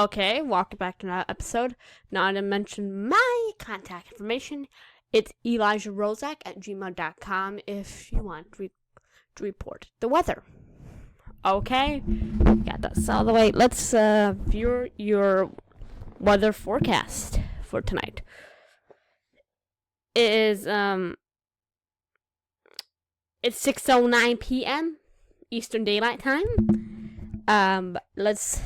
Okay, welcome back to another episode. Now to mention my contact information, it's ElijahRozak@gmail.com if you want to report the weather. Okay, got that out of the way. Let's view your weather forecast for tonight. It is it's 6:09 p.m. Eastern Daylight Time. Let's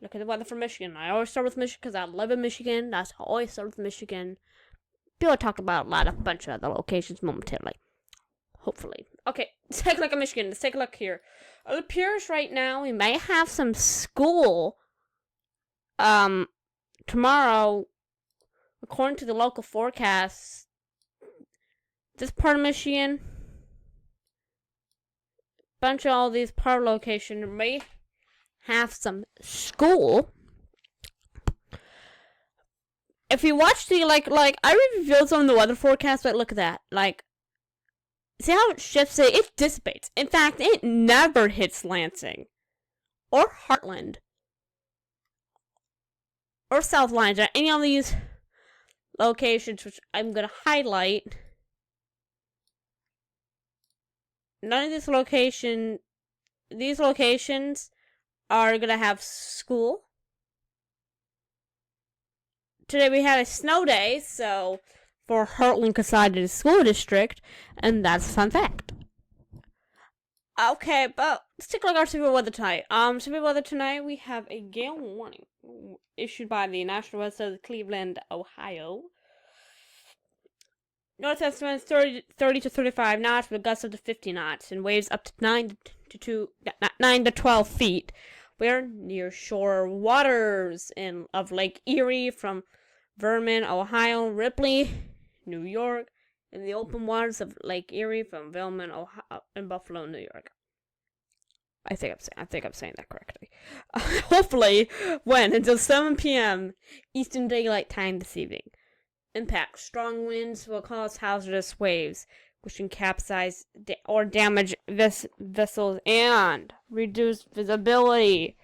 look at the weather for Michigan. I always start with Michigan because I live in Michigan. That's how I always start with Michigan. We'll talk about a bunch of other locations momentarily. Hopefully. Okay, let's take a look at Michigan. Let's take a look here. It appears right now we may have some school tomorrow, according to the local forecast. This part of Michigan, bunch of all these part locations may have some school. If you watch the I revealed some of the weather forecast, but look at that. See how it shifts it? It dissipates. In fact, it never hits Lansing or Heartland or South Lines or any of these locations, which I'm gonna highlight. None of these locations are gonna have school. Today we had a snow day, so for Heartland Consolidated School District, and that's a fun fact. Okay, but let's take a look at our severe weather tonight. Severe weather tonight, we have a gale warning issued by the National Weather Service of Cleveland, Ohio. North estimates 30 to 35 knots with gusts up to 50 knots and waves up to 9 to 12 feet. We're near shore waters of Lake Erie from Vernon, Ohio, Ripley, New York, and the open waters of Lake Erie from Vernon, Ohio, and Buffalo, New York. I think I'm saying that correctly. Hopefully, until 7 p.m. Eastern Daylight Time this evening. Impact: strong winds will cause hazardous waves, which can capsize or damage vessels and reduce visibility.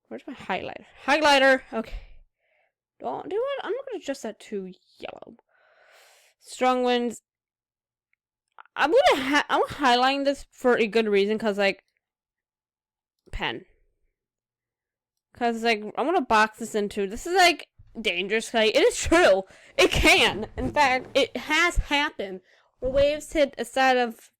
Where's my highlighter? Highlighter! Okay. Don't do it. I'm not going to adjust that to yellow. Strong winds. I'm highlighting this for a good reason, because, pen. Because, I'm going to box this into, this is, dangerous. It is true. It can. In fact, it has happened. Where waves hit a side of,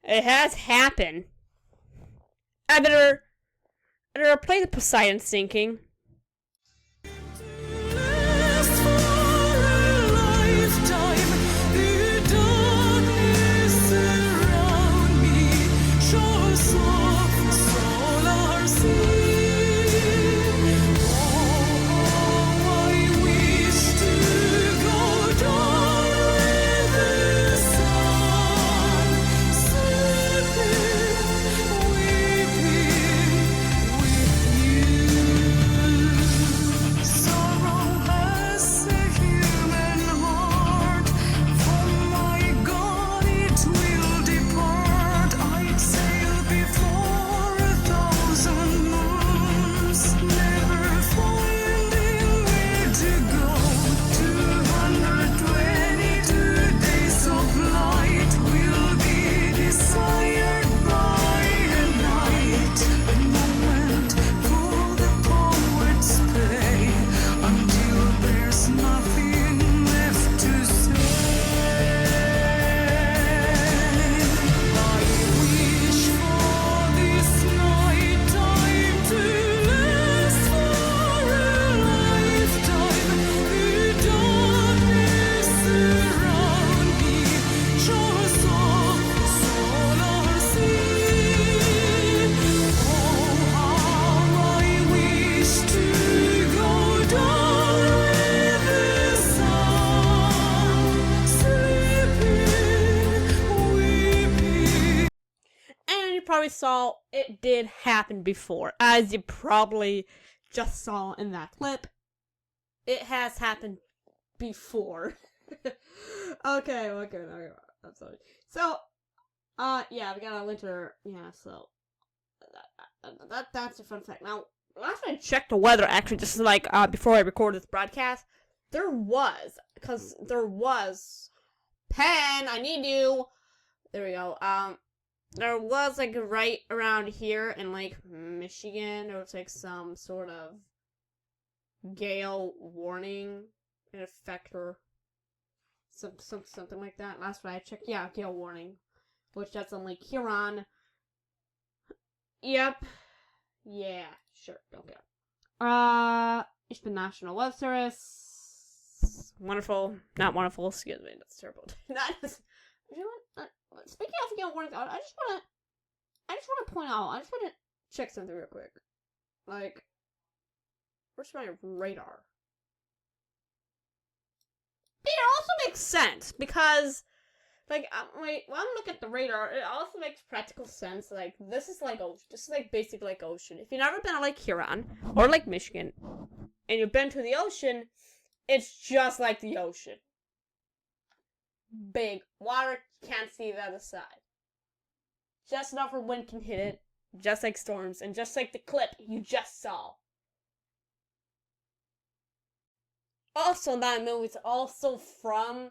it has happened. I better play the Poseidon sinking. Probably saw it did happen before, as you probably just saw in that clip. It has happened before. Okay, I'm sorry. So, yeah, we got a winter. Yeah, so that's a fun fact. Now, last time I checked the weather, actually, just like before I recorded this broadcast, there was Pen. I need you. There we go. There was like right around here in like Michigan, there was like some sort of gale warning in effect or something like that. Last time I checked, yeah, gale warning, which that's on Lake Huron. Yep. Yeah, sure. Okay. It's the National Weather Service. Wonderful. Not wonderful. Excuse me. That's terrible. Not. You know what? Speaking of gale warning, I just want to point out. I just want to check something real quick. Like, where's my radar? It also makes sense because, like, when I'm looking at the radar, it also makes practical sense. Like, this is like ocean. This is like basically like ocean. If you've never been to Lake Huron or Lake Michigan, and you've been to the ocean, it's just like the ocean. Big water, can't see the other side. Just enough where wind can hit it, just like storms, and just like the clip you just saw. Also, that movie is also from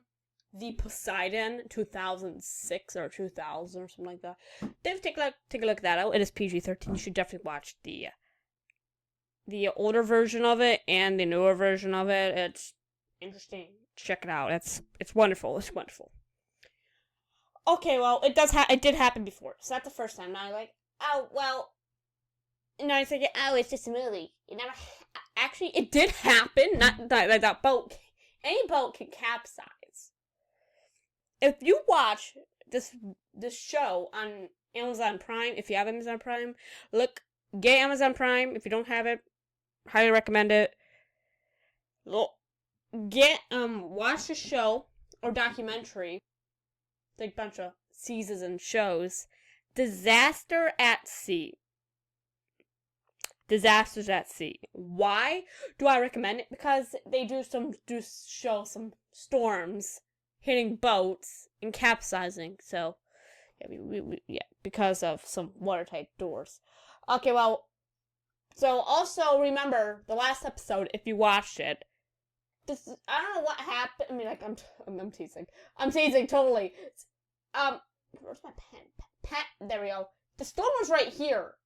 the Poseidon 2006 or 2000 or something like that. Take a look at that out. It is PG-13. You should definitely watch the older version of it and the newer version of it. It's interesting. Check it out. It's wonderful. It's wonderful. Okay, well, it did happen before. So that's the first time. Now you're like, oh well. No, it's like, oh, it's just a movie. It never. Actually, it did happen. Not like that boat. Any boat can capsize. If you watch this show on Amazon Prime, if you have Amazon Prime, get Amazon Prime. If you don't have it, highly recommend it. Watch the show or documentary, like bunch of seasons and shows. Disasters at Sea. Why do I recommend it? Because they do show some storms hitting boats and capsizing. So yeah, because of some watertight doors. Okay, well, so also remember the last episode if you watched it. I don't know what happened. I mean, like I'm teasing. I'm teasing totally. Where's my pen? There we go. The storm was right here.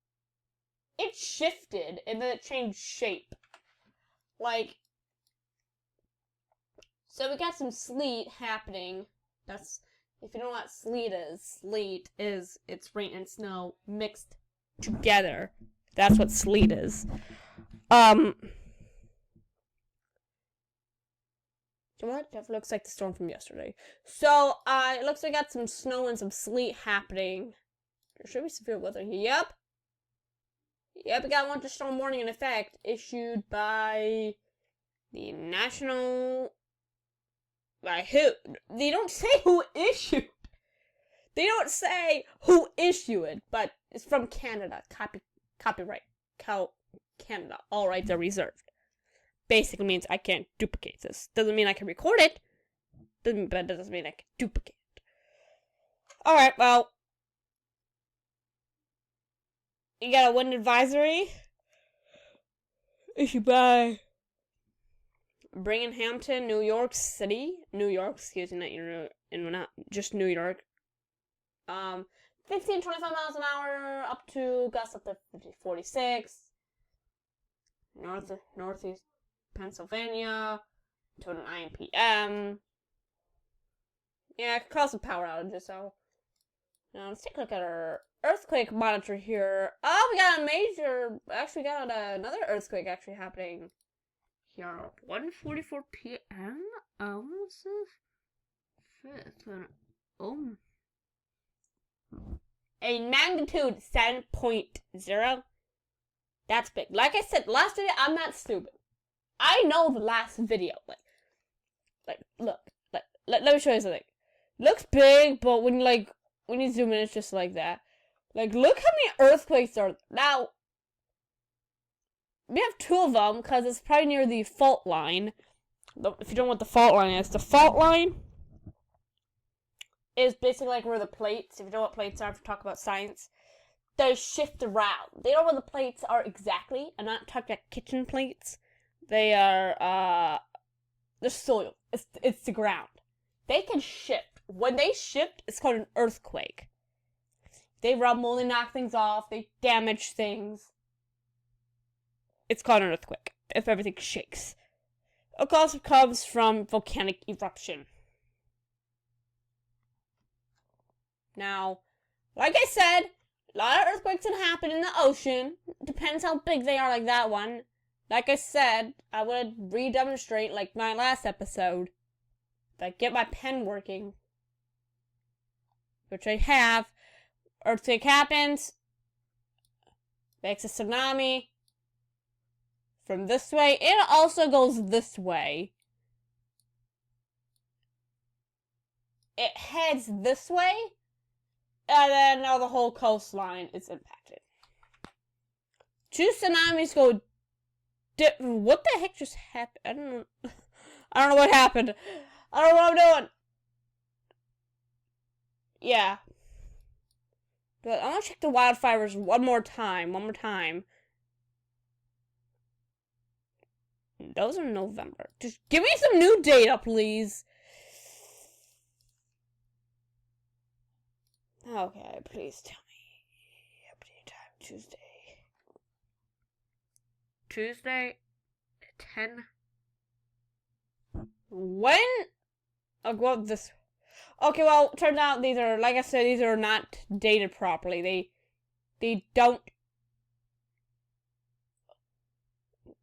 It shifted, and then it changed shape. Like, so we got some sleet happening. That's, if you don't know what sleet is it's rain and snow mixed together. That's what sleet is. So what? That looks like the storm from yesterday. So, it looks like we got some snow and some sleet happening. There should be severe weather here. Yep, we got a winter storm warning in effect issued by the National. By who? They don't say who issued. They don't say who issued it, but it's from Canada. Copyright. Canada. All rights are reserved. Basically means I can't duplicate this. Doesn't mean I can record it. But it doesn't mean I can duplicate it. Alright, well. You got a wind advisory issued by Binghamton, New York City. New York, excuse me, not just New York. 15, 25 miles an hour up to gusts up to 46. Northeast Pennsylvania to 9 p.m. Yeah, it could cause some power outages, so. Now, let's take a look at our earthquake monitor here. Oh, we got another earthquake actually happening here at 1:44 p.m. What's this? A magnitude 7.0. That's big. Like I said, last video, I'm not stupid. I know the last video. Look. Let me show you something. Looks big, but when you zoom in, it's just like that. Like, look how many earthquakes are now. we have two of them because it's probably near the fault line. If you don't know what the fault line is, the fault line is basically like where the plates, if you know what plates are, if you talk about science, they shift around. They don't know where the plates are exactly. I'm not talking about kitchen plates. They are, the soil. It's the ground. They can shift. When they shift, it's called an earthquake. They rumble, they knock things off, they damage things. It's called an earthquake, if everything shakes. It also comes from volcanic eruption. Now, like I said, a lot of earthquakes can happen in the ocean. Depends how big they are, like that one. Like I said, I would re-demonstrate, like my last episode. If I get my pen working, which I have, earthquake happens, makes a tsunami from this way. It also goes this way. It heads this way, and then now the whole coastline is impacted. Two tsunamis go. What the heck just happened? I don't know. I don't know what happened. I don't know what I'm doing. Yeah. But I want to check the wildfires one more time. Those are November. Just give me some new data, please. Okay, please tell me. Update time, Tuesday. Tuesday, 10. When? I'll go up this. Okay, well, turns out these are, like I said, these are not dated properly. They don't.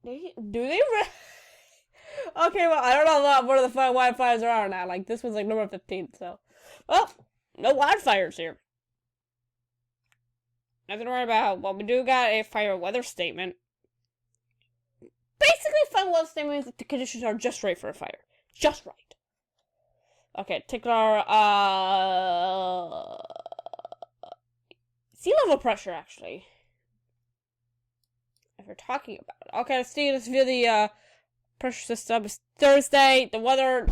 Do they? Okay, well, I don't know where the wildfires are now. Like, this was like number 15, so. Well, no wildfires here. Nothing to worry about. Well, we do got a fire weather statement. Basically, fire weather statement means that the conditions are just right for a fire. Just right. Okay, take our, sea level pressure, actually. If we're talking about it. Okay, let's view the, pressure system. It's Thursday. The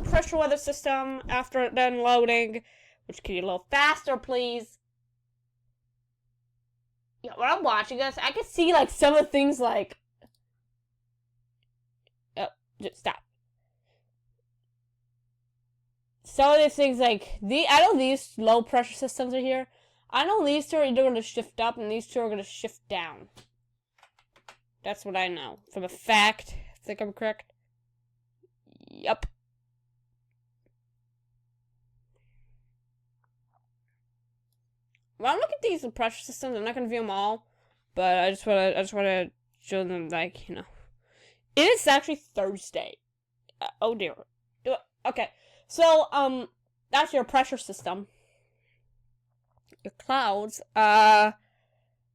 pressure weather system, after then loading. Which can you load faster, please? Yeah, when I'm watching this, I can see, like, some of the things, like... just stop. Some of these things, like, I know these low pressure systems are here. I know these two are either going to shift up and these two are going to shift down. That's what I know. From a fact. I think I'm correct. Yup. When I look at these pressure systems, I'm not going to view them all. But I just want to show them, like, you know. It is actually Thursday. Oh dear. Okay. So, that's your pressure system. Your clouds.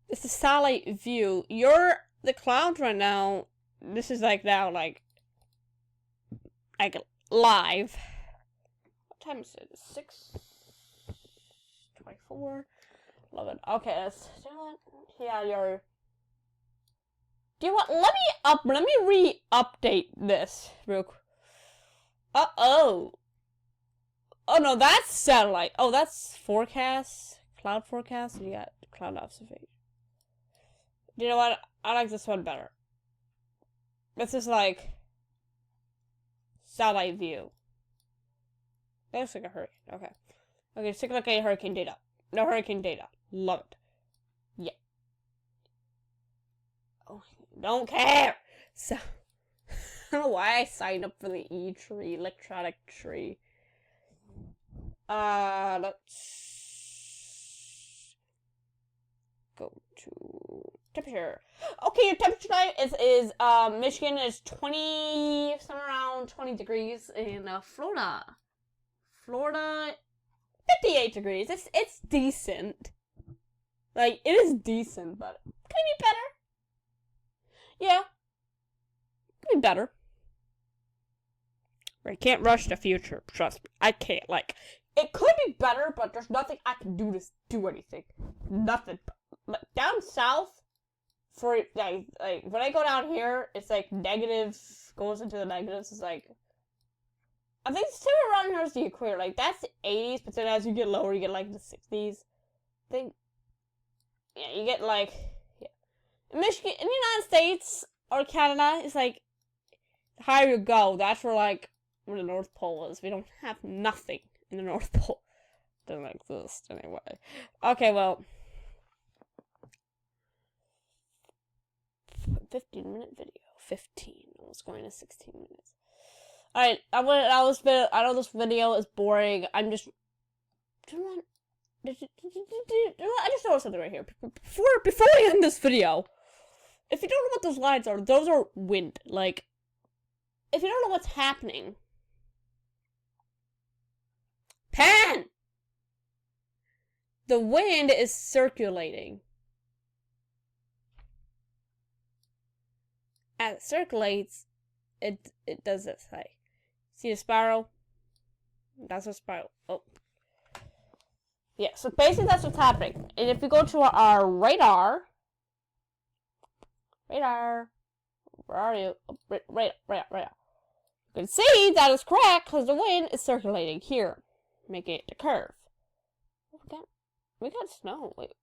It's a satellite view. The clouds right now, this is like now, like live. What time is it? 6:24. Love it. Okay, let's do it. Yeah, do you want? Let me re-update this real quick. Oh no, that's satellite. Oh, that's forecast. Cloud forecast. You got cloud observation. You know what? I like this one better. This is like satellite view. That looks like a hurricane. Okay. Okay, let's take a look at hurricane data. No hurricane data. Love it. Yeah. Oh, don't care. So, I don't know why I signed up for the E-tree, electronic tree. Let's go to temperature. Okay, your temperature tonight is Michigan is 20, somewhere around 20 degrees, and Florida 58 degrees. It's decent. Like, it is decent, but can it be better? Yeah. Could be better. I can't rush the future, trust me. I can't, like, it could be better, but there's nothing I can do to do anything. Nothing. Like, down south, for like when I go down here, it's like negative, goes into the negatives. It's like, I think still around here is the equator. Like that's the 80s, but then as you get lower, you get like the 60s. I think, yeah, you get like, yeah. In Michigan, in the United States or Canada, it's like the higher you go, that's where like where the North Pole is. We don't have nothing in the North Pole. Doesn't exist anyway. Okay, well, 15-minute video. 15. Almost going to 16 minutes. Alright, I know this video is boring. I'm just. I just noticed something right here. Before we end this video, if you don't know what those lines are, those are wind. Like, if you don't know what's happening, pan! The wind is circulating. As it circulates, it does this. Like, see the spiral? That's a spiral. Oh. Yeah, so basically that's what's happening. And if we go to our radar, where are you? Oh, radar. You can see that is correct because the wind is circulating here, making it the curve. We got snow. Wait,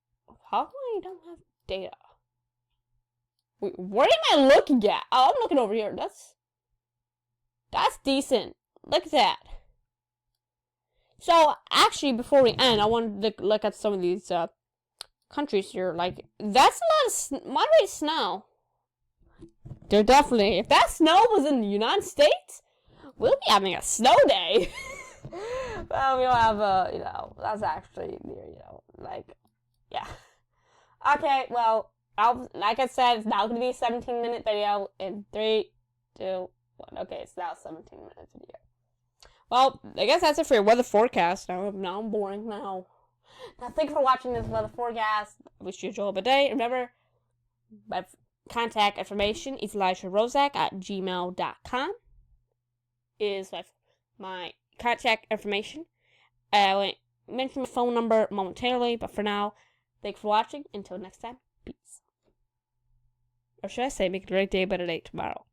how come I don't have data? Wait, what am I looking at? Oh, I'm looking over here. That's decent. Look at that. So, actually, before we end, I wanted to look at some of these countries here. Like, that's a lot of moderate snow. They're definitely, if that snow was in the United States, we'll be having a snow day. Well, we don't have that's actually, like, yeah. Okay, well, like I said, it's now going to be a 17-minute video in 3, 2, 1. Okay, it's now a 17-minute video. Well, I guess that's it for your weather forecast. Now I'm boring now. Thank you for watching this weather forecast. I wish you a enjoyable day. Remember, my contact information is ElishaRozak@gmail.com. Is my contact information. I will mention my phone number momentarily, but for now, thanks for watching. Until next time, peace. Or should I say, make it a great day, better day tomorrow.